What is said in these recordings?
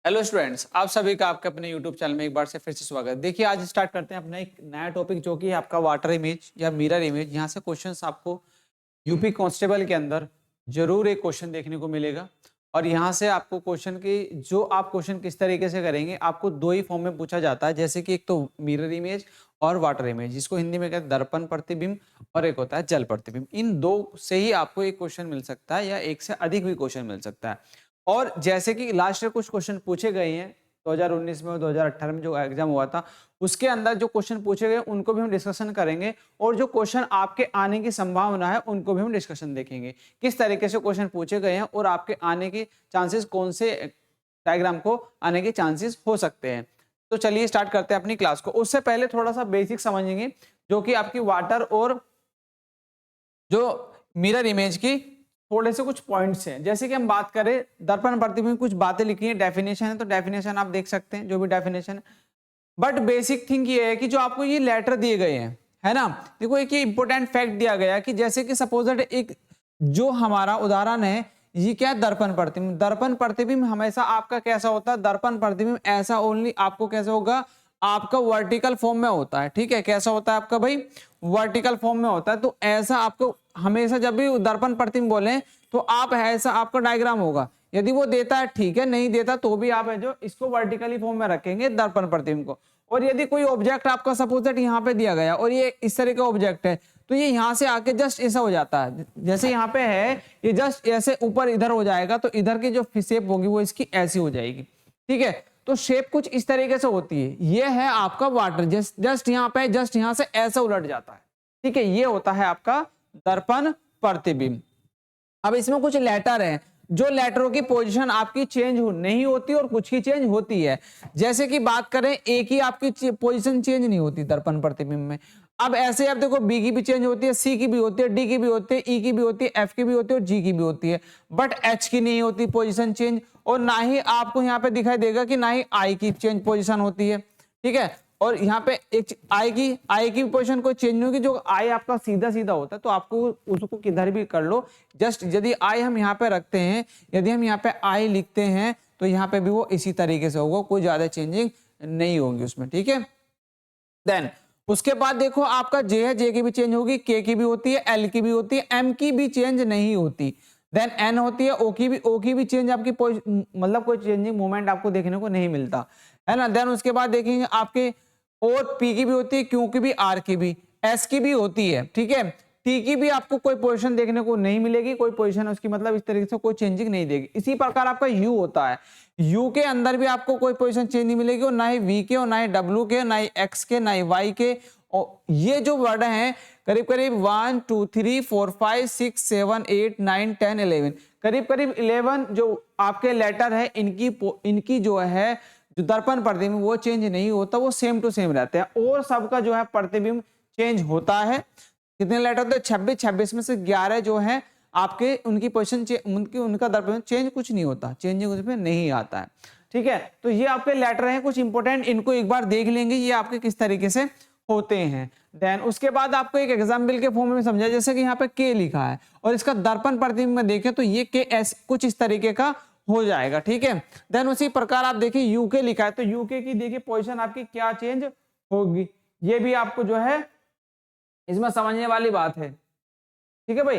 Hello students, आप सभी का आपके अपने यूट्यूब चैनल में एक बार से फिर से स्वागत। देखिए, आज स्टार्ट करते हैं अपना एक नया टॉपिक जो कि है आपका वाटर इमेज या मिरर इमेज। यहाँ से क्वेश्चंस आपको यूपी कांस्टेबल के अंदर जरूर एक क्वेश्चन देखने को मिलेगा। और यहाँ से आपको क्वेश्चन की जो आप क्वेश्चन किस तरीके से करेंगे, आपको दो ही फॉर्म में पूछा जाता है। जैसे कि एक तो मिरर इमेज और वाटर इमेज, जिसको हिंदी में कहते हैं दर्पण प्रतिबिंब, और एक होता है जल प्रतिबिंब। इन दो से ही आपको एक क्वेश्चन मिल सकता है या एक से अधिक भी क्वेश्चन मिल सकता है। और जैसे कि लास्ट में कुछ क्वेश्चन पूछे गए हैं 2019 में और 2018 में जो एग्जाम हुआ था, उसके अंदर जो क्वेश्चन पूछे गए उनको भी हम डिस्कशन करेंगे। और जो क्वेश्चन आपके आने की संभावना है उनको भी हम डिस्कशन देखेंगे, किस तरीके से क्वेश्चन पूछे गए हैं और आपके आने के चांसेस, कौन से डायग्राम को आने के चांसेस हो सकते हैं। तो चलिए स्टार्ट करते हैं अपनी क्लास को। उससे पहले थोड़ा सा बेसिक समझेंगे, जो कि आपकी वाटर और जो मिरर इमेज की थोड़े से कुछ पॉइंट्स हैं। जैसे कि हम बात करें दर्पण प्रतिबिंब, कुछ बातें लिखी है, डेफिनेशन है, तो डेफिनेशन आप देख सकते हैं, जो भी डेफिनेशन है। बट बेसिक थिंग ये है कि जो आपको ये लेटर दिए गए हैं, है ना, देखो एक ये इंपॉर्टेंट फैक्ट दिया गया कि जैसे कि सपोज एक जो हमारा उदाहरण है, ये क्या है, दर्पण प्रतिबिंब। दर्पण प्रतिबिंब हमेशा आपका कैसा होता है, दर्पण प्रतिबिंब ऐसा ओनली आपको कैसा होगा, आपका वर्टिकल फॉर्म में होता है। ठीक है, कैसा होता है आपका भाई, वर्टिकल फॉर्म में होता है। तो ऐसा आपको हमेशा जब भी दर्पण प्रतिबिंब बोले तो आप ऐसा आपका डायग्राम होगा। यदि वो देता है ठीक है, नहीं देता तो भी आप है जो इसको वर्टिकली फॉर्म में रखेंगे दर्पण प्रतिबिंब को। और यदि कोई ऑब्जेक्ट आपका सपोज दैट यहाँ पे दिया गया और ये इस तरह का ऑब्जेक्ट है, तो ये यहाँ से आके जस्ट ऐसा हो जाता है, जैसे यहाँ पे है, ये जस्ट ऐसे ऊपर इधर हो जाएगा, तो इधर की जो शेप होगी वो इसकी ऐसी हो जाएगी। ठीक है, तो शेप कुछ इस तरीके से होती है। ये है आपका वाटर, जस्ट यहाँ पे, जस्ट यहाँ से ऐसा उलट जाता है। ठीक है, ये होता है आपका दर्पण प्रतिबिंब। अब इसमें कुछ लेटर हैं, जो लेटरों की पोजीशन आपकी चेंज नहीं होती और कुछ की चेंज होती है। जैसे कि बात करें, एक ही आपकी पोजीशन चेंज नहीं होती दर्पण प्रतिबिंब में। अब ऐसे आप देखो, बी की भी चेंज होती है, सी की भी होती है, डी की भी होती है, ई की भी होती है, एफ की भी होती है और जी की भी होती है। बट एच की नहीं होती पोजीशन चेंज, और ना ही आपको यहाँ पे दिखाई देगा कि ना ही आई की चेंज पोजीशन होती है। ठीक है, और यहाँ पे एक आई की पोजीशन कोई चेंज नहीं होगी। जो आई आपका सीधा सीधा होता है, तो आपको उसको किधर भी कर लो, जस्ट यदि आई हम यहाँ पे रखते हैं, यदि हम यहाँ पे आई लिखते हैं, तो यहाँ पे भी वो इसी तरीके से होगा, कोई ज्यादा चेंजिंग नहीं होगी उसमें। ठीक है, देन उसके बाद देखो आपका जे है, जे की भी चेंज होगी, के की भी होती है, एल की भी होती है, एम की भी चेंज नहीं होती। देन एन होती है, ओ की भी चेंज आपकी मतलब कोई चेंजिंग मूवमेंट आपको देखने को नहीं मिलता, है ना। देन उसके बाद देखेंगे आपके और पी की भी होती है, क्यू की भी, आर की भी, एस की भी होती है। ठीक है, टी की भी आपको कोई पोजीशन देखने को नहीं मिलेगी, कोई पोजीशन उसकी मतलब इस तरीके से कोई चेंजिंग नहीं देगी। इसी प्रकार आपका यू होता है, यू के अंदर भी आपको कोई पोजीशन चेंज नहीं मिलेगी, और ना ही वी के, और ना ही डब्ल्यू के, ना ही एक्स के, ना ही वाई के। और ये जो वर्ड हैं करीब करीब 1 2 3 4 5 6 7 8 9 10 11, करीब करीब 11 जो आपके लेटर है, इनकी जो है जो दर्पण प्रतिबिंब वो चेंज नहीं होता, वो सेम टू सेम रहते हैं। और सबका जो है प्रतिबिंब चेंज होता है। कितने लेटर होते हैं, 26, 26 में से 11 जो है आपके, उनकी पोजीशन उनका दर्पण चेंज कुछ नहीं होता, चेंजिंग उसमें नहीं आता है। ठीक है, तो ये आपके लेटर हैं कुछ इंपॉर्टेंट, इनको एक बार देख लेंगे ये आपके किस तरीके से होते हैं। देन उसके बाद आपको एक एग्जाम्पल के फॉर्म में समझा, जैसे कि यहाँ पे के लिखा है और इसका दर्पण प्रतिबिंब में देखें तो ये के एस कुछ इस तरीके का हो जाएगा। ठीक है, देन उसी प्रकार आप देखिए यूके लिखा है, तो यूके की देखिए पोजीशन आपकी क्या चेंज होगी, ये भी आपको जो है इसमें समझने वाली बात है। ठीक है भाई,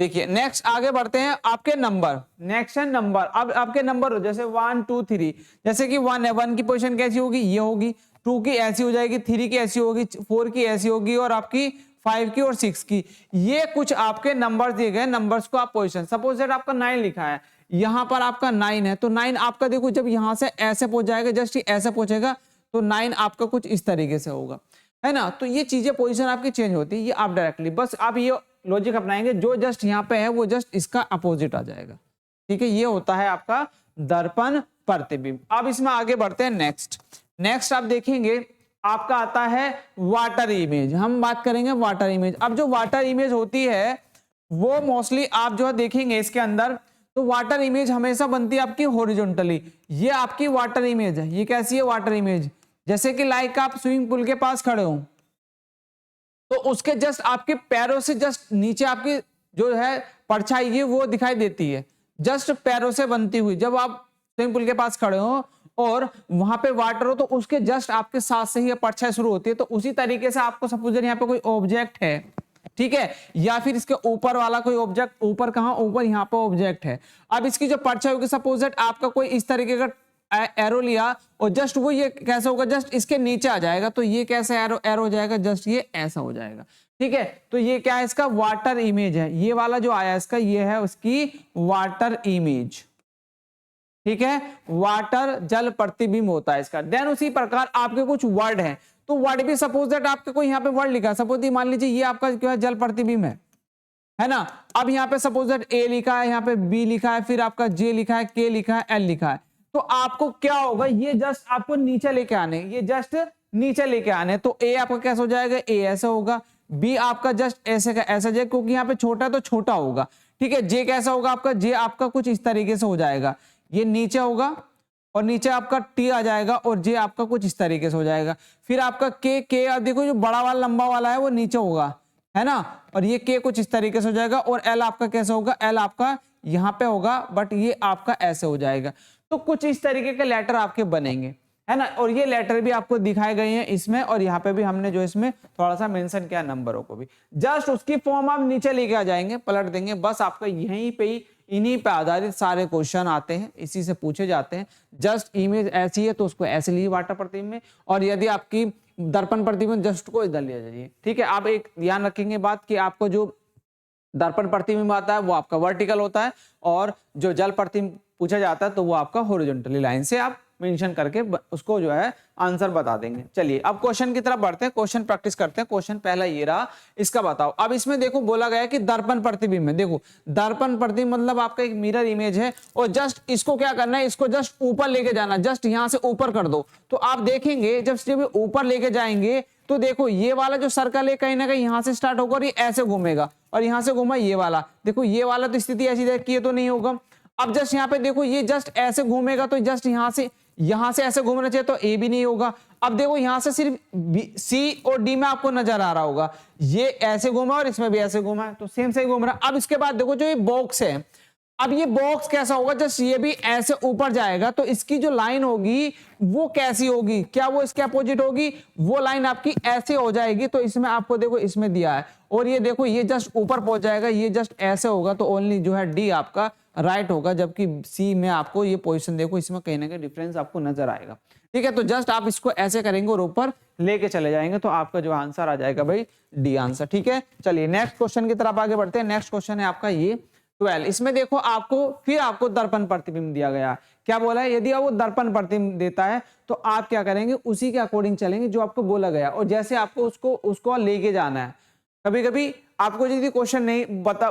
देखिए नेक्स्ट आगे बढ़ते हैं, आपके नंबर, नेक्स्ट है नंबर। अब आपके नंबर हो जैसे 1 2 3, जैसे कि 1 है, 1 की पोजीशन कैसी होगी, ये होगी, 2 की ऐसी हो जाएगी, 3 की ऐसी होगी, 4 की ऐसी होगी, और आपकी 5 की और 6 की। ये कुछ आपके नंबर दिए गए, नंबर्स को आप पोजीशन, सपोज दैट आपका 9 लिखा है, यहाँ पर आपका 9 है, तो 9 आपका देखो जब यहाँ से ऐसे पहुंच जाएगा, जस्ट ऐसे पहुंचेगा, तो 9 आपका कुछ इस तरीके से होगा, है ना। तो ये चीजें पोजीशन आपकी चेंज होती है, ये आप डायरेक्टली बस आप ये लॉजिक अपनाएंगे, जो जस्ट यहाँ पे है वो जस्ट इसका अपोजिट आ जाएगा। ठीक है, ये होता है आपका दर्पण प्रतिबिंब। अब इसमें आगे बढ़ते हैं नेक्स्ट आप देखेंगे आपका आता है वाटर इमेज। हम बात करेंगे वाटर इमेज। अब जो वाटर इमेज होती है वो मोस्टली आप जो है देखेंगे इसके अंदर, तो वाटर इमेज हमेशा बनती है आपकी हॉरिजॉन्टली। ये आपकी वाटर इमेज है, ये कैसी है वाटर इमेज, जैसे कि लाइक आप स्विमिंग पूल के पास खड़े हो, तो उसके जस्ट आपके पैरों से जस्ट नीचे आपकी जो है परछाई है वो दिखाई देती है, जस्ट पैरों से बनती हुई। जब आप स्विमिंग पूल के पास खड़े हो और वहां पे वाटर हो, तो उसके जस्ट आपके साथ से ही परछाई शुरू होती है। तो उसी तरीके से आपको सपोज यहाँ पे कोई ऑब्जेक्ट है, ठीक है, या फिर इसके ऊपर वाला कोई ऑब्जेक्ट, ऊपर कहां, ऊपर यहाँ पे ऑब्जेक्ट है। अब इसकी जो परछाई होगी, सपोज दैट आपका कोई इस तरीके का एरो लिया और जस्ट वो ये कैसे होगा, जस्ट इसके नीचे आ जाएगा। तो ये कैसे एरो एरो हो जाएगा, जस्ट ये ऐसा हो जाएगा, ठीक है। तो ये क्या है, इसका वाटर इमेज है। ये वाला जो आया इसका, ये है उसकी वाटर इमेज, ठीक है। वाटर जल प्रतिबिंब होता है इसका। देन उसी प्रकार आपके कुछ वर्ड हैं, तो वर्ड भी सपोज दैट आपके कोई यहाँ पे वर्ड लिखा है, सपोज मान लीजिए ये आपका क्या है, जल प्रतिबिंब है ना। अब यहाँ पे सपोज दैट ए लिखा है, यहाँ पे बी लिखा है, फिर आपका जे लिखा है, के लिखा है, एल लिखा है। तो आपको क्या होगा, ये जस्ट आपको नीचे लेके आने, ये जस्ट नीचे लेके आने। तो ए आपका कैसा हो जाएगा, ए ऐसा होगा, बी आपका जस्ट ऐसे का ऐसा जाएगा, क्योंकि यहाँ पे छोटा है तो छोटा होगा, ठीक है। जे कैसा होगा आपका, जे आपका कुछ इस तरीके से हो जाएगा, ये नीचे होगा और नीचे आपका टी आ जाएगा और जे आपका कुछ इस तरीके से हो जाएगा। फिर आपका के देखो जो बड़ा वाला लंबा वाला है वो नीचे होगा, है ना, और ये के कुछ इस तरीके से हो जाएगा। और एल आपका कैसे होगा, एल आपका यहाँ पे होगा, बट ये आपका ऐसे हो जाएगा। तो कुछ इस तरीके के लेटर आपके बनेंगे, है ना। और ये लेटर भी आपको दिखाए गए हैं इसमें, और यहाँ पे भी हमने जो इसमें थोड़ा सा मेंशन किया नंबरों को भी, जस्ट उसकी फॉर्म आप नीचे लेके आ जाएंगे, पलट देंगे, बस आपका यहीं पे ही इन्हीं पे आधारित सारे क्वेश्चन आते हैं, इसी से पूछे जाते हैं। जस्ट इमेज ऐसी है तो उसको ऐसे लिए वाटर प्रतिबिंब में, और यदि आपकी दर्पण प्रतिबिंब जस्ट को इधर लिया जाइए, ठीक है। आप एक ध्यान रखेंगे बात कि आपको जो दर्पण प्रतिबिंब आता है वो आपका वर्टिकल होता है, और जो जल प्रतिबिंब पूछा जाता है तो वो आपका हॉरिजॉन्टली लाइन से आप मेंशन करके उसको जो है आंसर बता देंगे। चलिए अब क्वेश्चन की तरफ बढ़ते हैं, क्वेश्चन प्रैक्टिस करते हैं। क्वेश्चन पहला ये रहा, इसका बताओ। अब इसमें देखो बोला गया है कि दर्पण प्रतिबिंब में, देखो दर्पण प्रतिबिंब मतलब आपका एक मिरर इमेज है, और जस्ट इसको क्या करना है, इसको जस्ट ऊपर लेके जाना, जस्ट यहां से ऊपर कर दो। तो आप देखेंगे जब ऊपर लेके जाएंगे तो देखो ये वाला जो सर्कल है कहीं ना कहीं यहां से स्टार्ट होकर ये ऐसे घूमेगा, और यहां से घूमा ये वाला, देखो ये वाला तो स्थिति ऐसी है कि ये तो नहीं होगा। अब जस्ट यहाँ पे देखो ये जस्ट ऐसे घूमेगा, तो जस्ट यहां से ऐसे घूमना चाहिए, तो ए भी नहीं होगा। अब देखो यहां से सिर्फ सी और डी में आपको नजर आ रहा होगा, ये ऐसे घूमा और इसमें भी ऐसे घूमा है, तो सेम से घूम रहा। अब इसके बाद देखो जो ये बॉक्स है, अब ये बॉक्स कैसा होगा, जस्ट ये भी ऐसे ऊपर जाएगा, तो इसकी जो लाइन होगी वो कैसी होगी, क्या वो इसके अपोजिट होगी, वो लाइन आपकी ऐसे हो जाएगी। तो इसमें आपको देखो इसमें दिया है, और ये देखो ये जस्ट ऊपर पहुंच जाएगा, ये जस्ट ऐसे होगा, तो ओनली जो है डी आपका राइट होगा, जबकि सी में आपको ये पोजीशन देखो इसमें कहीं ना कहीं डिफरेंस आपको नजर आएगा, ठीक है। तो जस्ट आप इसको ऐसे करेंगे और ऊपर लेके चले जाएंगे, तो आपका जो आंसर आ जाएगा भाई डी आंसर, ठीक है। चलिए नेक्स्ट क्वेश्चन की तरफ आगे बढ़ते हैं। नेक्स्ट क्वेश्चन है आपका ये 12। इसमें देखो आपको दर्पण प्रतिबिंब दिया गया, क्या बोला है, यदि वो दर्पण प्रतिबिंब देता है तो आप क्या करेंगे, उसी के अकॉर्डिंग चलेंगे जो आपको बोला गया, और जैसे आपको उसको लेके जाना है। कभी कभी आपको यदि क्वेश्चन नहीं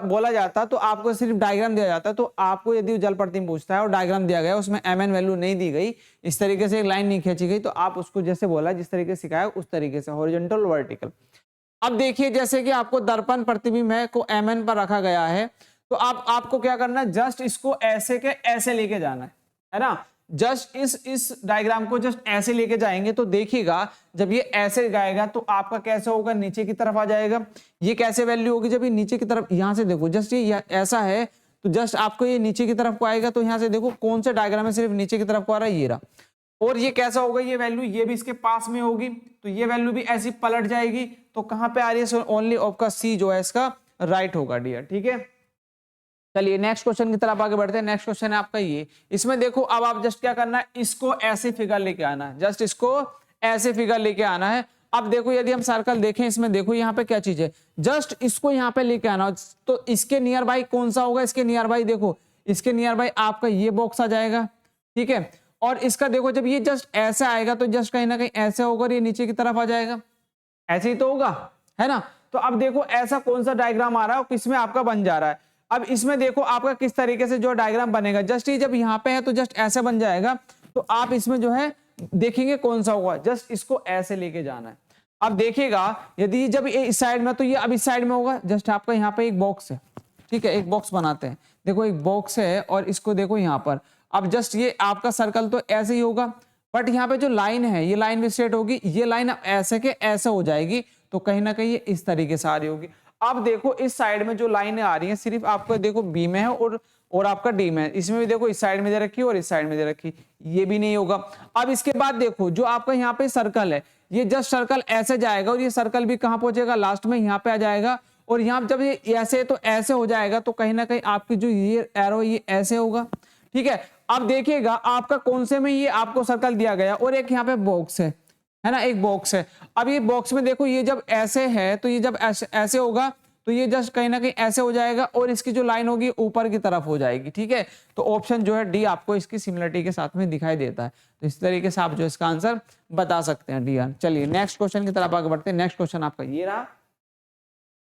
बोला जाता तो आपको सिर्फ डायग्राम दिया जाता, तो आपको यदि जल प्रतिबिंब पूछता है और डायग्राम दिया गया, उसमें mn वैल्यू नहीं दी गई, इस तरीके से एक लाइन नहीं खींची गई, तो आप उसको जैसे बोला, जिस तरीके से सिखाया उस तरीके से, हॉरिजॉन्टल वर्टिकल। अब देखिए जैसे कि आपको दर्पण प्रतिबिंब है को mn पर रखा गया है, तो आपको क्या करना है, जस्ट इसको ऐसे के ऐसे लेके जाना है ना। जस्ट इस डायग्राम को जस्ट ऐसे लेके जाएंगे, तो देखिएगा जब ये ऐसे जाएगा तो आपका कैसे होगा, नीचे की तरफ आ जाएगा। ये कैसे वैल्यू होगी, जब ये नीचे की तरफ, यहां से देखो जस्ट ये ऐसा है, तो जस्ट आपको ये नीचे की तरफ को आएगा, तो यहां से देखो कौन सा डायग्राम है सिर्फ नीचे की तरफ को आ रहा है, ये रहा। और ये कैसा होगा, ये वैल्यू ये भी इसके पास में होगी, तो ये वैल्यू भी ऐसी पलट जाएगी, तो कहां पे आ रही है, ओनली आपका सी जो है इसका राइट होगा डियर, ठीक है। चलिए नेक्स्ट क्वेश्चन की तरफ आगे बढ़ते हैं। नेक्स्ट क्वेश्चन है आपका ये, इसमें देखो अब आप जस्ट क्या करना है, इसको ऐसे फिगर लेके आना है, जस्ट इसको ऐसे फिगर लेके आना है। अब देखो यदि हम सर्कल देखें, इसमें देखो यहाँ पे क्या चीज है, जस्ट इसको यहाँ पे लेके आना, तो इसके नियर बाई कौन सा होगा, इसके नियर बाई देखो, इसके नियर बाई आपका ये बॉक्स आ जाएगा, ठीक है। और इसका देखो जब ये जस्ट ऐसे आएगा तो जस्ट कहीं ना कहीं ऐसे होगा, ये नीचे की तरफ आ जाएगा, ऐसे ही तो होगा, है ना। तो अब देखो ऐसा कौन सा डायग्राम आ रहा है, किसमें आपका बन जा रहा है। अब इसमें देखो आपका किस तरीके से जो डायग्राम बनेगा, जस्ट ये जब यहाँ पे है तो जस्ट ऐसे बन जाएगा, तो आप इसमें जो है देखेंगे कौन सा होगा, जस्ट इसको ऐसे लेके जाना है। अब देखिएगा यदि जब ये इस साइड में, तो ये अब इस साइड में होगा, जस्ट आपका यहाँ पे एक बॉक्स है, ठीक है, एक बॉक्स बनाते हैं, देखो एक बॉक्स है, और इसको देखो यहाँ पर, अब जस्ट ये आपका सर्कल तो ऐसे ही होगा, बट यहाँ पे जो लाइन है ये लाइन भी स्ट्रेट होगी, ये लाइन ऐसे के ऐसे हो जाएगी, तो कहीं ना कहीं ये इस तरीके से आ रही होगी। अब देखो इस साइड में जो लाइनें आ रही हैं सिर्फ आपको देखो बी में है और और आपका डी में, इसमें भी देखो इस साइड में दे रखी और इस साइड में दे रखी, ये भी नहीं होगा। अब इसके बाद देखो जो आपका यहाँ पे सर्कल है, ये जस्ट सर्कल ऐसे जाएगा और ये सर्कल भी कहां पहुंचेगा, लास्ट में यहाँ पे आ जाएगा। और यहाँ जब ये ऐसे तो ऐसे हो जाएगा तो कहीं ना कहीं आपकी जो ये एरो ये ऐसे होगा, ठीक है। अब देखिएगा आपका कौन से में ये आपको सर्कल दिया गया और एक यहाँ पे बॉक्स है ना, एक बॉक्स है। अब ये बॉक्स में देखो ये जब ऐसे है तो ये जब ऐसे होगा तो ये जस्ट कहीं ना कहीं ऐसे हो जाएगा और इसकी जो लाइन होगी ऊपर की तरफ हो जाएगी, ठीक है। तो ऑप्शन जो है डी आपको इसकी सिमिलरिटी के साथ में दिखाई देता है। तो इस तरीके से आप जो इसका आंसर बता सकते हैं डी आर। चलिए नेक्स्ट क्वेश्चन की तरफ आगे बढ़ते हैं। नेक्स्ट क्वेश्चन आपका ये रहा,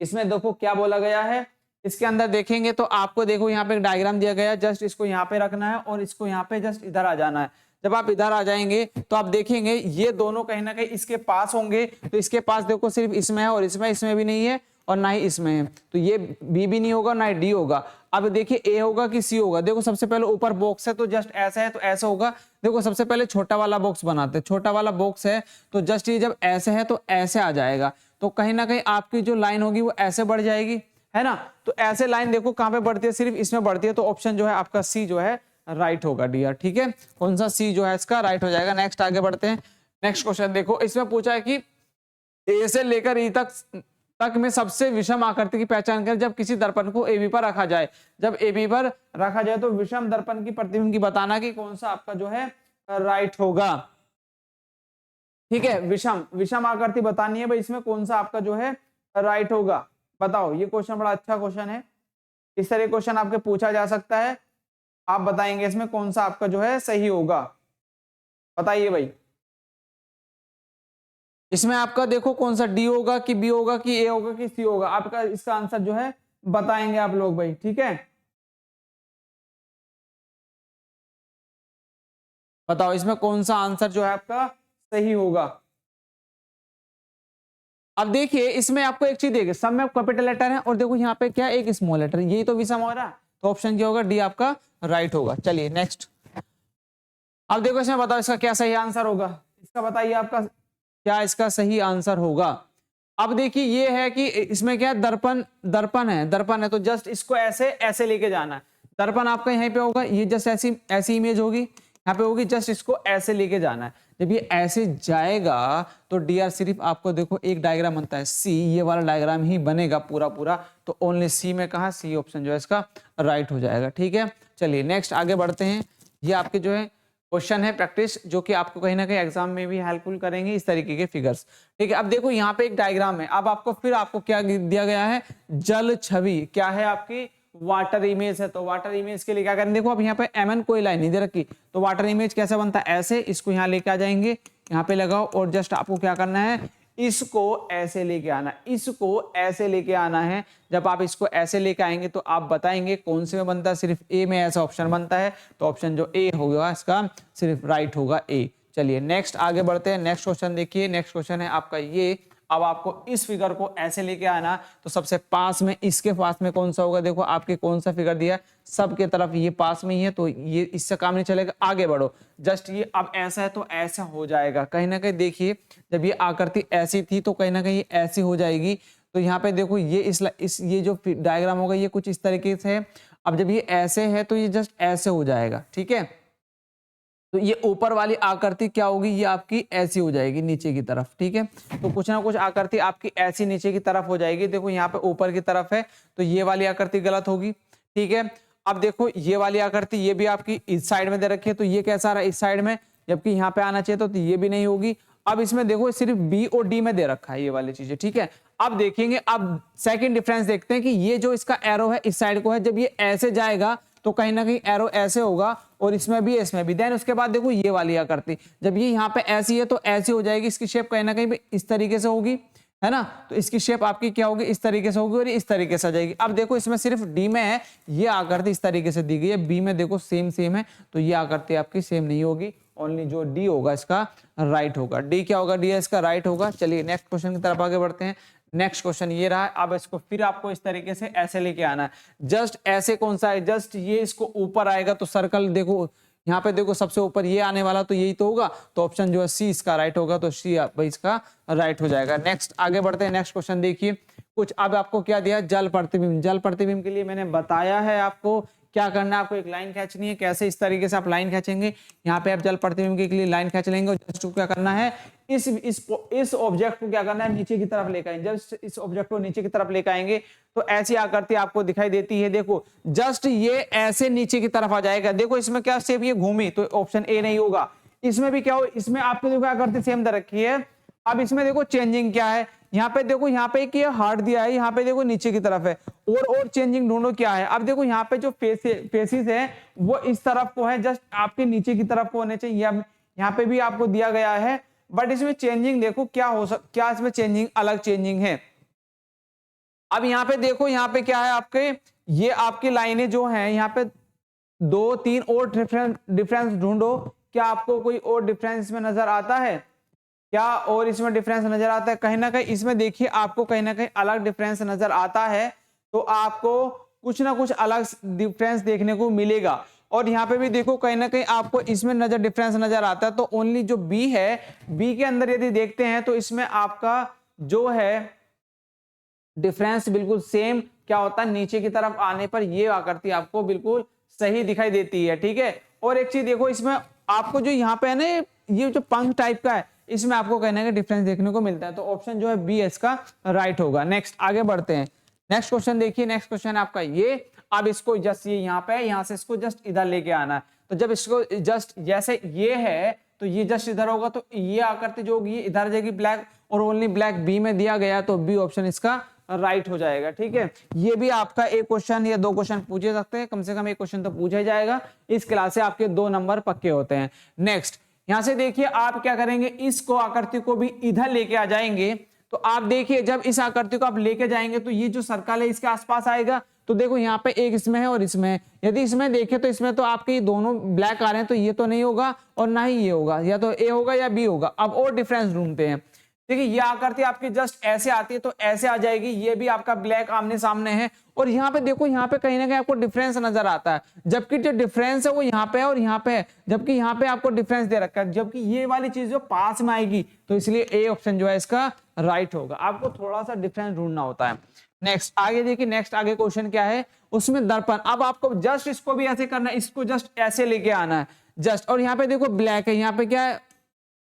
इसमें देखो क्या बोला गया है। इसके अंदर देखेंगे तो आपको देखो यहाँ पे एक डायग्राम दिया गया है, जस्ट इसको यहाँ पे रखना है और इसको यहाँ पे जस्ट इधर आ जाना है। जब आप इधर आ जाएंगे तो आप देखेंगे ये दोनों कहीं ना कहीं इसके पास होंगे। तो इसके पास देखो सिर्फ इसमें है और इसमें भी नहीं है और ना ही इसमें है, तो ये बी भी नहीं होगा ना ही डी होगा। अब देखिए ए होगा कि सी होगा। देखो सबसे पहले ऊपर बॉक्स है तो जस्ट ऐसा है तो ऐसा होगा। देखो सबसे पहले छोटा वाला बॉक्स बनाते हैं, छोटा वाला बॉक्स है तो जस्ट ये जब ऐसे है तो ऐसे आ जाएगा। तो कहीं ना कहीं आपकी जो लाइन होगी वो ऐसे बढ़ जाएगी, है ना। तो ऐसे लाइन देखो कहां पे बढ़ती है, सिर्फ इसमें बढ़ती है। तो ऑप्शन जो है आपका सी जो है राइट होगा डी आर, ठीक है। कौन सा सी जो है इसका राइट हो जाएगा। नेक्स्ट आगे बढ़ते हैं। नेक्स्ट क्वेश्चन देखो, इसमें पूछा है कि ए से लेकर ई तक में सबसे विषम आकृति की पहचान करें जब किसी दर्पण को एबी पर रखा जाए। जब एबी पर रखा जाए तो विषम दर्पण की प्रतिबिंब की बताना कि कौन सा आपका जो है राइट होगा, ठीक है। विषम आकृति बतानी है भाई, इसमें कौन सा आपका जो है राइट होगा, बताओ। ये क्वेश्चन बड़ा अच्छा क्वेश्चन है, इस तरह क्वेश्चन आपके पूछा जा सकता है। आप बताएंगे इसमें कौन सा आपका जो है सही होगा, बताइए भाई। इसमें आपका देखो कौन सा डी होगा कि बी होगा कि ए होगा कि सी होगा, आपका इसका आंसर जो है बताएंगे आप लोग भाई, ठीक है। बताओ इसमें कौन सा आंसर जो है आपका सही होगा। अब देखिए इसमें आपको एक चीज देखिए, सब में कैपिटल लेटर है और देखो यहाँ पे क्या एक स्मॉल लेटर, यही तो विषम हो रहा है। तो ऑप्शन क्या होगा, डी आपका राइट होगा। चलिए नेक्स्ट। अब देखो इसमें बताओ इसका क्या सही आंसर होगा, इसका बताइए आपका क्या इसका सही आंसर होगा। अब देखिए ये है कि इसमें क्या दर्पण है तो जस्ट इसको ऐसे ऐसे लेके जाना है। दर्पण आपका यहीं पे होगा, ये जस्ट ऐसी इमेज होगी यहाँ पे होगी, जस्ट इसको ऐसे लेके जाना है। जब ये ऐसे जाएगा तो डी आर सिर्फ आपको देखो एक डायग्राम बनता है सी, ये वाला डायग्राम ही बनेगा पूरा। तो ओनली सी में कहा, सी ऑप्शन जो है इसका राइट हो जाएगा, ठीक है। चलिए नेक्स्ट आगे बढ़ते हैं। ये आपके जो है क्वेश्चन है प्रैक्टिस, जो कि आपको कहीं ना कहीं एग्जाम में भी हेल्पफुल करेंगे, इस तरीके के फिगर्स, ठीक है। अब देखो यहाँ पे एक डायग्राम है। अब आपको क्या दिया गया है, जल छवि, क्या है आपकी वाटर इमेज है। तो वाटर इमेज के लिए क्या करें, देखो अब यहाँ पे एमएन कोई लाइन नहीं दे रखी, तो वाटर इमेज कैसे बनता है, ऐसे इसको यहाँ लेके आ जाएंगे, यहाँ पे लगाओ और जस्ट आपको क्या करना है, इसको ऐसे लेके आना, इसको ऐसे लेके आना है। जब आप इसको ऐसे लेके आएंगे तो आप बताएंगे कौन से में बनता है, सिर्फ ए में ऐसा ऑप्शन बनता है। तो ऑप्शन जो ए होगा इसका सिर्फ राइट होगा, ए। चलिए नेक्स्ट आगे बढ़ते हैं। नेक्स्ट क्वेश्चन देखिए, नेक्स्ट क्वेश्चन है आपका ये। अब आपको इस फिगर को ऐसे लेके आना, तो सबसे पास में इसके पास में कौन सा होगा, देखो आपके कौन सा फिगर दिया है, सबके तरफ ये पास में ही है, तो ये इससे काम नहीं चलेगा, आगे बढ़ो। जस्ट ये अब ऐसा है तो ऐसा हो जाएगा, कहीं ना कहीं देखिए जब ये आकृति ऐसी थी तो कहीं ना कहीं ऐसी हो जाएगी। तो यहाँ पे देखो ये ये जो डायग्राम होगा ये कुछ इस तरीके से है। अब जब ये ऐसे है तो ये जस्ट ऐसे हो जाएगा, ठीक है। तो ये ऊपर वाली आकृति क्या होगी, ये आपकी ऐसी हो जाएगी नीचे की तरफ, ठीक है। तो कुछ ना कुछ आकृति आपकी ऐसी नीचे की तरफ हो जाएगी। देखो यहाँ पे ऊपर की तरफ है तो ये वाली आकृति गलत होगी, ठीक है। अब देखो ये वाली आकृति ये भी आपकी इस साइड में दे रखी है, तो ये कैसा रहा, इस साइड में, जबकि यहाँ पे आना चाहिए तो ये भी नहीं होगी। अब इसमें देखो सिर्फ बी और डी में दे रखा है ये वाली चीजें, ठीक है। अब देखेंगे, अब सेकंड डिफरेंस देखते हैं कि ये जो इसका एरो है इस साइड को है, जब ये ऐसे जाएगा तो कहीं ना कहीं एरो ऐसे होगा और इसमें भी। देन उसके बाद देखो ये वाली आकृति, जब ये यहाँ पे ऐसी है तो ऐसी हो जाएगी, इसकी शेप कहीं ना कहीं इस तरीके से होगी, है ना। तो इसकी शेप आपकी क्या होगी, इस तरीके से होगी और इस तरीके से आ जाएगी। अब देखो इसमें सिर्फ डी में है ये आकृति इस तरीके से दी गई है, बी में देखो सेम है, तो ये आकृति आपकी सेम नहीं होगी। ओनली जो डी होगा इसका राइट होगा। डी क्या होगा, डी इसका राइट होगा। चलिए नेक्स्ट क्वेश्चन की तरफ आगे बढ़ते हैं। नेक्स्ट क्वेश्चन ये रहा। अब इसको फिर आपको इस तरीके से ऐसे लेके आना है, जस्ट ऐसे कौन सा है, जस्ट ये इसको ऊपर आएगा तो सर्कल देखो यहाँ पे देखो सबसे ऊपर ये आने वाला, तो यही तो होगा। तो ऑप्शन जो है सी इसका राइट होगा, तो सी भाई इसका राइट हो जाएगा। नेक्स्ट आगे बढ़ते हैं। नेक्स्ट क्वेश्चन देखिए कुछ, अब आपको क्या दिया, जल प्रतिबिंब। जल प्रतिबिंब के लिए मैंने बताया है आपको क्या करना है आपको, एक लाइन खींचनी है। कैसे, इस तरीके से आप लाइन खींचेंगे, यहाँ पे आप जल प्रतिबिंब के लिए लाइन खींच लेंगे और जस्ट क्या करना है, इस ऑब्जेक्ट को क्या करना है, नीचे की तरफ लेकर आएंगे। जस्ट इस ऑब्जेक्ट को नीचे की तरफ लेकर आएंगे तो ऐसी आकृति आपको दिखाई देती है। देखो जस्ट ये ऐसे नीचे की तरफ आ जाएगा। देखो इसमें क्या शेप, ये घूमी, तो ऑप्शन ए नहीं होगा। इसमें भी क्या हो, इसमें आपको देखो आकृति सेम दे रखी है। अब इसमें देखो चेंजिंग क्या है, यहाँ पे देखो, यहाँ पे एक ये हार्ट दिया है, यहाँ पे देखो नीचे की तरफ है, और चेंजिंग ढूंढो क्या है। अब देखो यहाँ पे जो फेसिस है वो इस तरफ को है, जस्ट आपके नीचे की तरफ को होने चाहिए। अब यहाँ पे भी आपको दिया गया है, बट इसमें चेंजिंग देखो क्या क्या इसमें चेंजिंग, अलग चेंजिंग है। अब यहाँ पे देखो, यहाँ पे क्या है आपके, ये आपकी लाइनें जो हैं, यहाँ पे 2-3 और डिफरेंस ढूंढो। क्या आपको कोई और डिफरेंस में नजर आता है क्या, और इसमें डिफरेंस नजर आता है? कहीं ना कहीं इसमें देखिए आपको कहीं ना कहीं अलग डिफरेंस नजर आता है, तो आपको कुछ ना कुछ अलग डिफरेंस देखने को मिलेगा। और यहाँ पे भी देखो कहीं ना कहीं आपको इसमें डिफरेंस नजर आता है। तो ओनली जो बी है, बी के अंदर यदि देखते हैं तो इसमें आपका जो है डिफरेंस बिल्कुल सेम क्या होता है, नीचे की तरफ आने पर ये आकृति आपको बिल्कुल सही दिखाई देती है। ठीक है, और एक चीज देखो, इसमें आपको जो यहाँ पे है ना, ये जो पंख टाइप का है, इसमें आपको कहने का डिफरेंस देखने को मिलता है। तो ऑप्शन जो है बी इसका राइट होगा। नेक्स्ट आगे बढ़ते हैं। नेक्स्ट क्वेश्चन देखिए, नेक्स्ट क्वेश्चन है आपका ये। अब इसको जस्ट ये यहाँ पे है, यहाँ से इसको जस्ट इधर लेके आना है। तो जब इसको जस्ट जैसे ये है तो ये जस्ट इधर होगा, तो ये आकृति जो होगी इधर जाएगी ब्लैक, और ओनली ब्लैक बी में दिया गया, तो बी ऑप्शन इसका राइट हो जाएगा। ठीक है, ये भी आपका एक क्वेश्चन या 2 क्वेश्चन पूछे सकते हैं, कम से कम एक क्वेश्चन तो पूछा ही जाएगा। इस क्लास से आपके 2 नंबर पक्के होते हैं। नेक्स्ट यहां से देखिए आप क्या करेंगे, इसको आकृति को भी इधर लेके आ जाएंगे। तो आप देखिए जब इस आकृति को आप लेके जाएंगे तो ये जो सर्कल है इसके आसपास आएगा। तो देखो यहाँ पे एक इसमें है और इसमें है। यदि इसमें देखें तो इसमें तो आपके ये दोनों ब्लैक आ रहे हैं, तो ये तो नहीं होगा और ना ही ये होगा, या तो ए होगा या बी होगा। अब और डिफरेंस ढूंढते हैं। देखिए ये आकृति आपकी जस्ट ऐसे आती है, तो ऐसे आ जाएगी। ये भी आपका ब्लैक आमने सामने है, और यहाँ पे देखो, यहाँ पे कहीं ना कहीं आपको डिफरेंस नजर आता है, जबकि जो डिफरेंस है वो यहाँ पे है और यहाँ पे है, जबकि यहाँ पे आपको डिफरेंस दे रखा है, जबकि ये वाली चीज जो पास में आएगी, तो इसलिए ए ऑप्शन जो है इसका राइट होगा। आपको थोड़ा सा डिफरेंस ढूंढना होता है। नेक्स्ट आगे देखिए, नेक्स्ट आगे क्वेश्चन क्या है, उसमें दर्पण। अब आपको जस्ट इसको भी ऐसे करना है, इसको जस्ट ऐसे लेके आना है जस्ट, और यहाँ पे देखो ब्लैक है, यहाँ पे क्या है,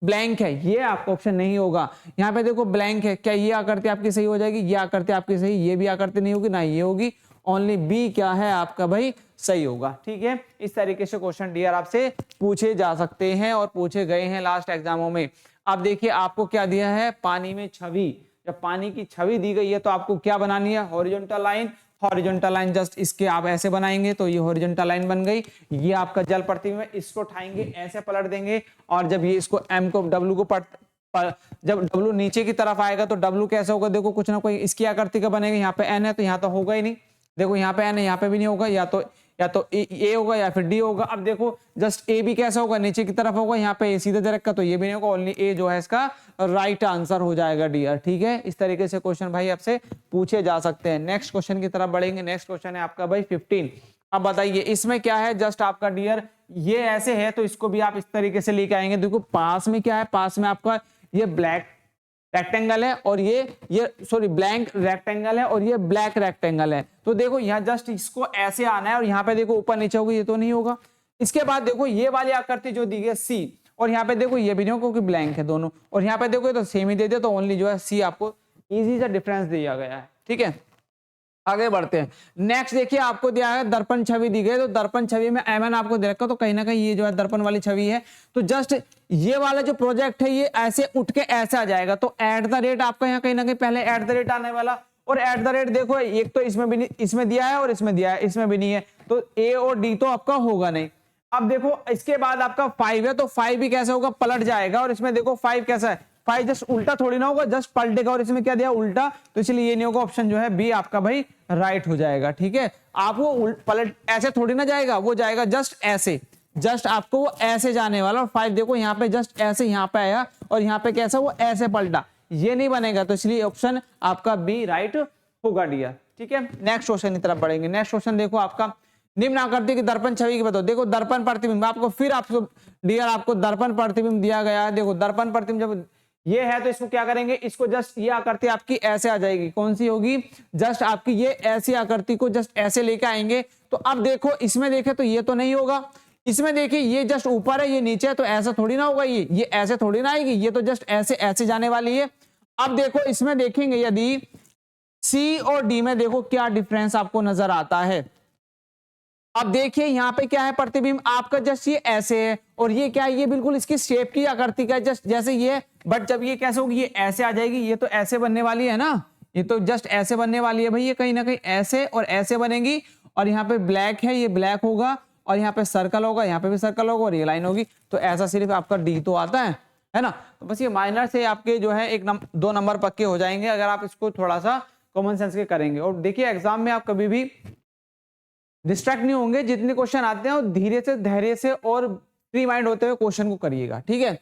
ब्लैंक है, ये आपका ऑप्शन नहीं होगा। यहाँ पे देखो ब्लैंक है, क्या ये आकृति आपकी सही हो जाएगी? ये आकृति आपकी सही, ये भी आकृति नहीं होगी, ना ये होगी, ओनली बी क्या है आपका भाई सही होगा। ठीक है, इस तरीके से क्वेश्चन डीआर आपसे पूछे जा सकते हैं और पूछे गए हैं लास्ट एग्जामों में। अब देखिए आपको क्या दिया है, पानी में छवि। जब पानी की छवि दी गई है तो आपको क्या बनानी है, horizontal line. Horizontal line just इसके आप ऐसे बनाएंगे तो ये हॉरिजॉन्टल लाइन बन गई। ये आपका जल प्रतिबिंब है, इसको उठाएंगे ऐसे पलट देंगे, और जब ये इसको एम को डब्ल्यू को जब डब्ल्यू नीचे की तरफ आएगा तो डब्ल्यू कैसे होगा, देखो कुछ ना कोई इसकी आकृति का बनेगा। यहाँ पे एन है तो यहाँ तो होगा ही नहीं, देखो यहाँ पे एन है, यहाँ पे भी नहीं होगा, या तो ए होगा या फिर डी होगा। अब देखो जस्ट ए भी कैसा होगा, नीचे की तरफ होगा, यहाँ पे ए सीधे दे रखा, तो ये भी नहीं होगा, ओनली ए जो है इसका राइट आंसर हो जाएगा डियर। ठीक है, इस तरीके से क्वेश्चन भाई आपसे पूछे जा सकते हैं। नेक्स्ट क्वेश्चन की तरफ बढ़ेंगे। नेक्स्ट क्वेश्चन है आपका भाई 15। अब बताइए इसमें क्या है, जस्ट आपका डियर ये ऐसे है तो इसको भी आप इस तरीके से लेके आएंगे। देखो पास में क्या है, पास में आपका ये ब्लैक रेक्टेंगल है और ये सॉरी ब्लैंक रेक्टेंगल है और ये ब्लैक रेक्टेंगल है। तो देखो यहाँ जस्ट इसको ऐसे आना है, और यहाँ पे देखो ऊपर नीचे होगा, ये तो नहीं होगा। इसके बाद देखो ये वाली आकृति जो दी गई सी, और यहाँ पे देखो ये भी नहीं होगा क्योंकि ब्लैंक है दोनों, और यहाँ पे देखो ये तो सेम ही दे दिया, तो ओनली जो है सी आपको इजी सा डिफरेंस दिया गया है। ठीक है, आगे बढ़ते हैं। नेक्स्ट देखिए आपको दिया है दर्पण छवि दी गई, तो दर्पण छवि में एमएन आपको दे रखा, तो कहीं ना कहीं ये जो है दर्पण वाली छवि है। तो जस्ट ये वाला जो प्रोजेक्ट है ये ऐसे उठ के ऐसे आ जाएगा, तो एट द रेट आपका यहाँ कहीं ना कहीं पहले एट द रेट आने वाला, और एट द रेट देखो एक तो इसमें भी नहीं, इसमें दिया है और इसमें दिया है, इसमें भी नहीं है, तो ए और डी तो आपका होगा नहीं। अब देखो इसके बाद आपका 5 है, तो 5 भी कैसे होगा, पलट जाएगा, और इसमें देखो 5 कैसा है, 5 जस्ट उल्टा थोड़ी ना होगा, जस्ट पलटेगा, और इसमें क्या दिया उल्टा, तो इसलिए ये नहीं होगा, ऑप्शन जो है बी आपका भाई राइट हो जाएगा। ठीक है, आपको पलट ऐसे थोड़ी ना जाएगा, वो जाएगा जस्ट ऐसे, जस्ट आपको वो ऐसे जाने वाला, और 5 देखो यहाँ पे जस्ट ऐसे यहाँ पे आया, और यहाँ पे कैसा वो ऐसे पलटा, ये नहीं बनेगा, तो इसलिए ऑप्शन आपका बी राइट होगा डियर। ठीक है, नेक्स्ट क्वेश्चन की तरफ बढ़ेंगे। नेक्स्ट क्वेश्चन देखो आपका, निम्न आकृति की दर्पण छवि की बताओ। देखो दर्पण प्रतिबिंब आपको फिर आपको डियर आपको दर्पण प्रतिबिंब दिया गया है। देखो दर्पण प्रतिबिंब जब ये है तो इसको क्या करेंगे, इसको जस्ट ये आकृति आपकी ऐसे आ जाएगी, कौन सी होगी, जस्ट आपकी ये ऐसी आकृति को जस्ट ऐसे लेके आएंगे। तो अब देखो इसमें देखे तो ये तो नहीं होगा, इसमें देखिए ये जस्ट ऊपर है ये नीचे है, तो ऐसा थोड़ी ना होगा, ये ऐसे थोड़ी ना आएगी, ये तो जस्ट ऐसे ऐसे जाने वाली है। अब देखो इसमें देखेंगे यदि सी और डी में देखो क्या डिफरेंस आपको नजर आता है। अब देखिए यहाँ पे क्या है, प्रतिबिंब आपका जस्ट ये ऐसे है और ये क्या है, ये बिल्कुल इसकी शेप की आकृति का जस्ट जैसे ये, बट जब ये कैसे होगी, ये ऐसे आ जाएगी, ये तो ऐसे बनने वाली है ना, ये तो जस्ट ऐसे बनने वाली है भाई, ये कहीं ना कहीं ऐसे और ऐसे बनेगी। और यहाँ पे ब्लैक है, ये ब्लैक होगा और यहाँ पे सर्कल होगा, यहाँ पे भी सर्कल होगा और ये लाइन होगी। तो ऐसा सिर्फ आपका डी तो आता है ना। तो बस ये माइनर से आपके जो है दो नंबर पक्के हो जाएंगे अगर आप इसको थोड़ा सा कॉमन सेंस के करेंगे। और देखिए एग्जाम में आप कभी भी डिस्ट्रैक्ट नहीं होंगे, जितने क्वेश्चन आते हैं और धीरे से धैर्य से और फ्री माइंड होते हुए क्वेश्चन को करिएगा, ठीक है।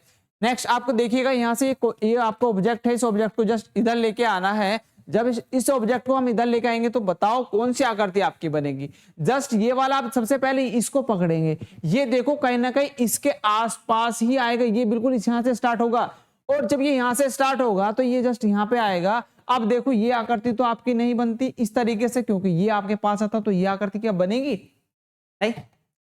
नेक्स्ट आपको देखिएगा यहाँ से ये आपका ऑब्जेक्ट है, इस ऑब्जेक्ट को जस्ट इधर लेके आना है। जब इस ऑब्जेक्ट को हम इधर लेके आएंगे तो बताओ कौन सी आकृति आपकी बनेगी। जस्ट ये वाला आप सबसे पहले इसको पकड़ेंगे, ये देखो कहीं ना कहीं इसके आसपास ही आएगा, ये बिल्कुल यहाँ से स्टार्ट होगा और जब ये यहाँ से स्टार्ट होगा तो ये जस्ट यहाँ पे आएगा। अब देखो ये आकृति तो आपकी नहीं बनती इस तरीके से, क्योंकि ये आपके पास आता तो ये आकृति क्या बनेगी नहीं।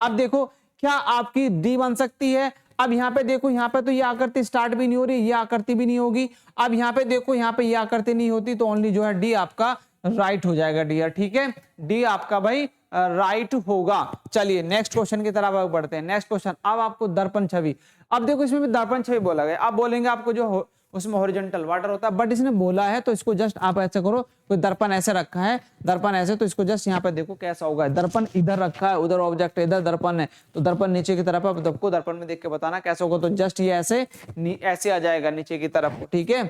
अब देखो क्या आपकी डी बन सकती है। अब यहाँ पे देखो, यहाँ पे तो ये आकृति स्टार्ट भी नहीं हो रही, ये आकृति भी नहीं होगी। अब यहाँ पे देखो, यहाँ पे ये आकृति नहीं होती तो ओनली जो है डी आपका राइट हो जाएगा डियर, ठीक है। डी आपका भाई राइट होगा। चलिए नेक्स्ट क्वेश्चन की तरफ बढ़ते हैं। नेक्स्ट क्वेश्चन, अब आपको दर्पण छवि, अब देखो इसमें भी दर्पण छवि बोला गया। अब बोलेंगे आपको जो उसमें हॉरिजॉन्टल वाटर होता है, बट इसने बोला है तो इसको जस्ट आप ऐसे करो, कोई दर्पण ऐसे रखा है, दर्पण ऐसे, तो इसको जस्ट यहाँ पे देखो कैसा होगा। दर्पण इधर रखा है, उधर ऑब्जेक्ट है, इधर दर्पण है, तो दर्पण नीचे की तरफ है। अब सबको दर्पण में देख के बताना कैसा होगा। तो जस्ट ये ऐसे ऐसे आ जाएगा नीचे की तरफ, ठीक है।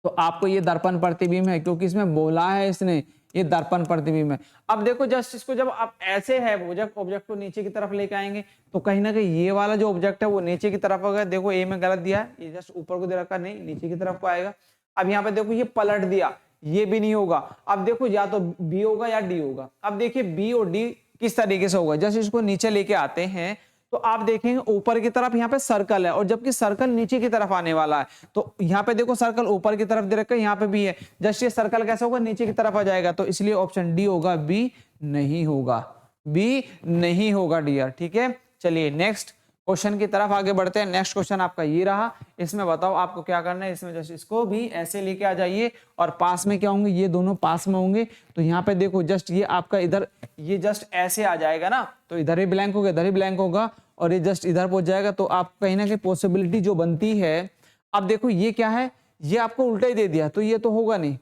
तो आपको ये दर्पण प्रतिबिंब है, क्योंकि इसमें बोला है इसने ये दर्पण प्रतिबिंब है। अब देखो जस्ट इसको जब आप ऐसे है ऑब्जेक्ट को नीचे की तरफ लेके आएंगे तो कहीं ना कहीं ये वाला जो ऑब्जेक्ट है वो नीचे की तरफ होगा। देखो ए में गलत दिया है, ये जस्ट ऊपर को दे रखा, नहीं नीचे की तरफ को आएगा। अब यहाँ पे देखो ये पलट दिया, ये भी नहीं होगा। अब देखो या तो बी होगा या डी होगा। अब देखिए बी और डी किस तरीके से होगा, जस्ट इसको नीचे लेके आते हैं तो आप देखेंगे ऊपर की तरफ यहाँ पे सर्कल है और जबकि सर्कल नीचे की तरफ आने वाला है। तो यहाँ पे देखो सर्कल ऊपर की तरफ दे रखा है, यहाँ पे भी है, जस्ट ये सर्कल कैसा होगा, नीचे की तरफ आ जाएगा। तो इसलिए ऑप्शन डी होगा, बी नहीं होगा, बी नहीं होगा डियर, ठीक है। चलिए नेक्स्ट क्वेश्चन की तरफ आगे बढ़ते हैं। नेक्स्ट क्वेश्चन आपका ये रहा, इसमें बताओ आपको क्या करना है। इसमें जस्ट इसको भी ऐसे लेके आ जाइए और पास में क्या होंगे, ये दोनों पास में होंगे। तो यहाँ पे देखो जस्ट ये आपका इधर ये जस्ट ऐसे आ जाएगा ना, तो इधर ही ब्लैंक होगा, इधर ही ब्लैंक होगा और ये जस्ट इधर पहुंच जाएगा। तो आप कहीं ना कहीं पॉसिबिलिटी जो बनती है, अब देखो ये क्या है, ये आपको उल्टा ही दे दिया तो ये तो होगा नहीं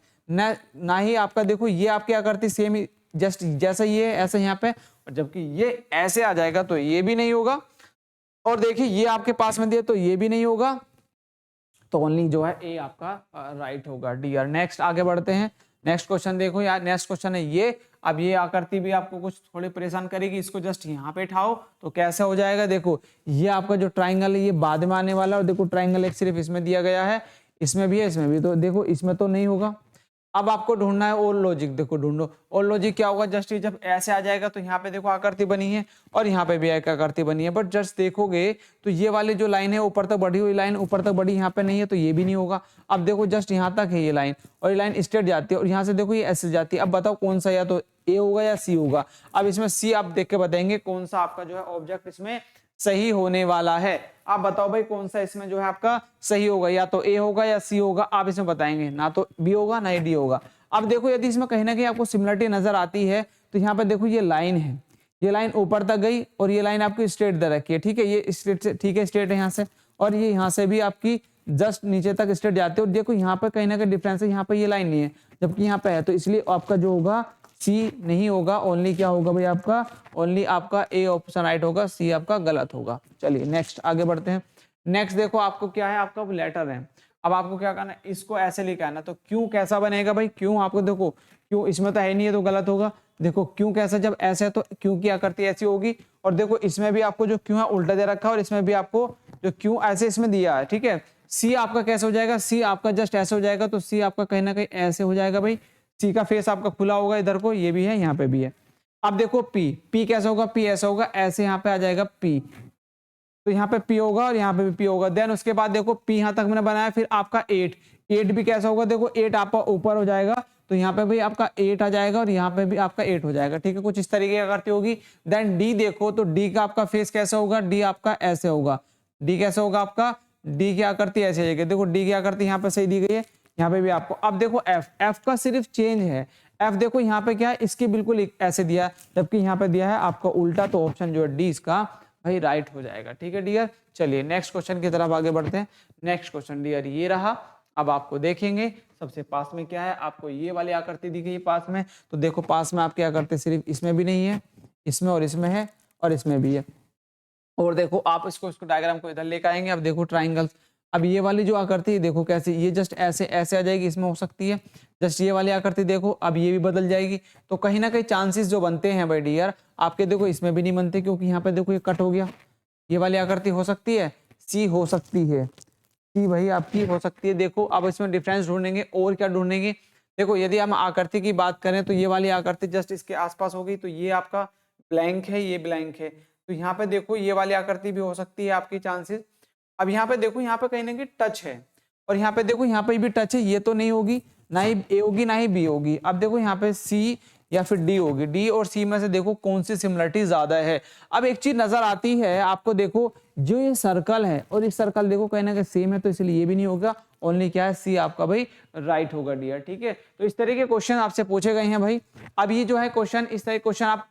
ना ही आपका। देखो ये आप क्या करती, सेम जस्ट जैसा ये ऐसे यहाँ पे, और जबकि ये ऐसे आ जाएगा तो ये भी नहीं होगा। और देखिए ये आपके पास में दिया तो ये भी नहीं होगा। तो ओनली जो है ए आपका राइट होगा डियर। नेक्स्ट आगे बढ़ते हैं। नेक्स्ट क्वेश्चन देखो यार, नेक्स्ट क्वेश्चन है ये। अब ये आकृति भी आपको कुछ थोड़ी परेशान करेगी, इसको जस्ट यहाँ पे उठाओ तो कैसे हो जाएगा। देखो ये आपका जो ट्राइंगल है ये बाद में आने वाला है और देखो ट्राइंगल एक सिर्फ इसमें दिया गया है, इसमें भी है, इसमें भी। तो देखो इसमें तो नहीं होगा। अब आपको ढूंढना है और लॉजिक, देखो ढूंढो और लॉजिक क्या होगा। जस्ट जब ऐसे आ जाएगा तो यहाँ पे देखो आकृति बनी है और यहाँ पे भी एक आकृति बनी है, बट जस्ट देखोगे तो ये वाली जो लाइन है ऊपर तक बढ़ी हुई लाइन ऊपर तक बढ़ी यहाँ पे नहीं है, तो ये भी नहीं होगा। अब देखो जस्ट यहाँ तक है ये लाइन और ये लाइन स्ट्रेट जाती है और यहाँ से देखो ये ऐसे जाती है। अब बताओ कौन सा, या तो ए होगा या सी होगा। अब इसमें सी आप देख के बताएंगे कौन सा आपका जो है ऑब्जेक्ट इसमें सही होने वाला है। आप बताओ भाई कौन सा इसमें जो है आपका सही होगा, या तो ए होगा या सी होगा। आप इसमें बताएंगे, ना तो बी होगा ना ही डी होगा। अब देखो यदि इसमें कहीं ना कहीं आपको सिमिलरिटी नजर आती है तो यहाँ पे देखो ये लाइन है, ये लाइन ऊपर तक गई और ये लाइन आपकी स्ट्रेट दे रखी है, ठीक है। ये स्ट्रेट से, ठीक है, स्ट्रेट है यहाँ से, और ये यहाँ से भी आपकी जस्ट नीचे तक स्ट्रेट जाती है। और देखो यहाँ पे कहीं ना कहीं डिफरेंस है, यहाँ पे ये लाइन नहीं है जबकि यहाँ पे है, तो इसलिए आपका जो होगा सी नहीं होगा। ओनली क्या होगा भाई आपका, ओनली आपका ए ऑप्शन राइट होगा, सी आपका गलत होगा। चलिए नेक्स्ट आगे बढ़ते हैं। नेक्स्ट देखो आपको क्या है, आपका लेटर है। अब आपको क्या करना है, इसको ऐसे लेके आना। तो क्यों कैसा बनेगा भाई, क्यों आपको देखो क्यों इसमें तो है नहीं है तो गलत होगा। देखो क्यों कैसा, जब ऐसे है तो क्यों की आकृति ऐसी होगी। और देखो इसमें भी आपको जो क्यों है उल्टा दे रखा है और इसमें भी आपको जो क्यों ऐसे इसमें दिया है, ठीक है। सी आपका कैसे हो जाएगा, सी आपका जस्ट ऐसे हो जाएगा, तो सी आपका कहीं ना कहीं ऐसे हो जाएगा भाई। सी का फेस आपका खुला होगा, इधर को ये भी है यहाँ पे भी है। अब देखो पी, पी कैसा होगा, पी ऐसा होगा, ऐसे यहाँ पे आ जाएगा पी, तो यहाँ पे P होगा और यहाँ पे भी P होगा। देन उसके बाद देखो P यहाँ तक मैंने बनाया, फिर आपका 8 भी कैसा होगा, देखो 8 आपका ऊपर हो जाएगा, तो यहाँ पे भी आपका 8 आ जाएगा और यहाँ पे भी आपका 8 हो जाएगा, ठीक है, कुछ इस तरीके की आकृति होगी। देन D देखो, तो D का आपका फेस कैसा होगा, D आपका ऐसे होगा, D कैसा होगा आपका, D की आकृति ऐसे जाएगी, देखो D की आकृति यहाँ पे सही दी गई है, यहाँ पे भी आपको। अब देखो F का सिर्फ चेंज है, F देखो यहाँ पे क्या है, इसके बिल्कुल ऐसे दिया है, जबकि यहाँ पे दिया है आपका उल्टा, तो ऑप्शन जो है D इसका भाई राइट हो जाएगा, ठीक है डियर। चलिए नेक्स्ट क्वेश्चन की तरफ आगे बढ़ते हैं। नेक्स्ट क्वेश्चन डियर ये रहा। अब आपको देखेंगे सबसे पास में क्या है, आपको ये वाली आकृति दी गई है पास में, तो देखो पास में आपकी आकृति सिर्फ इसमें भी नहीं है, इसमें और इसमें है और इसमें भी है। और देखो आप इसको डायग्राम को इधर लेकर आएंगे। अब देखो ट्राइंगल्स, अब ये वाली जो आकृति देखो कैसे, ये जस्ट ऐसे ऐसे आ जाएगी, इसमें हो सकती है जस्ट ये वाली आकृति देखो, अब ये भी बदल जाएगी, तो कहीं ना कहीं चांसेस जो बनते हैं भाई डियर आपके, देखो इसमें भी नहीं बनते, क्योंकि यहाँ पे देखो ये कट हो गया, ये वाली आकृति हो सकती है, सी हो सकती है, सी भाई आपकी हो सकती है। देखो अब इसमें डिफरेंस ढूंढेंगे और क्या ढूंढेंगे, देखो यदि हम आकृति की बात करें तो ये वाली आकृति जस्ट इसके आसपास होगी, तो ये आपका ब्लैंक है, ये ब्लैंक है, तो यहाँ पे देखो ये वाली आकृति भी हो सकती है आपकी चांसेस। अब यहाँ पे देखो, यहाँ पे कहीं ना कहीं टच है, और यहाँ पे देखो यहाँ पे भी टच है, ये तो नहीं होगी, ना ही ए होगी ना ही बी होगी। अब देखो यहाँ पे सी या फिर डी होगी, डी और सी में से देखो कौन सी सिमिलरिटी ज्यादा है। अब एक चीज नजर आती है आपको, देखो जो ये सर्कल है और इस सर्कल देखो कहीं ना कहीं सेम है, तो इसलिए ये भी नहीं होगा, ओनली क्या है सी आपका भाई राइट होगा डियर, ठीक है। तो इस तरह के क्वेश्चन आपसे पूछे गए हैं भाई। अब ये जो है क्वेश्चन, इस तरह क्वेश्चन आप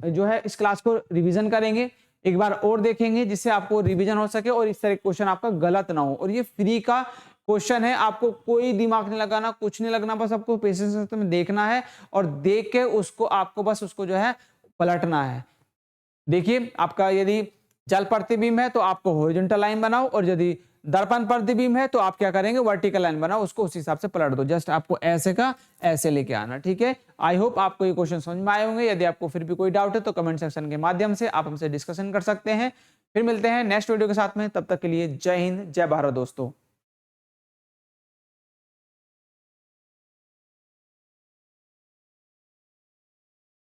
जो है इस क्लास को रिवीजन करेंगे, एक बार और देखेंगे, जिससे आपको रिवीजन हो सके और इस तरह क्वेश्चन आपका गलत ना हो। और ये फ्री का क्वेश्चन है, आपको कोई दिमाग नहीं लगाना, कुछ नहीं लगना, बस आपको पेशेंस में देखना है और देख के उसको आपको बस उसको जो है पलटना है। देखिए आपका यदि जल प्रतिबिंब है तो आपको हॉरिजॉन्टल लाइन बनाओ, और यदि दर्पण प्रतिबिंब है तो आप क्या करेंगे, वर्टिकल लाइन बनाओ, उसको उस हिसाब से पलट दो, जस्ट आपको ऐसे का ऐसे लेके आना, ठीक है। आई होप आपको ये क्वेश्चन समझ में आए होंगे। यदि आपको फिर भी कोई डाउट है तो कमेंट सेक्शन के माध्यम से आप हमसे डिस्कशन कर सकते हैं। फिर मिलते हैं नेक्स्ट वीडियो के साथ में, तब तक के लिए जय हिंद जय भारत दोस्तों।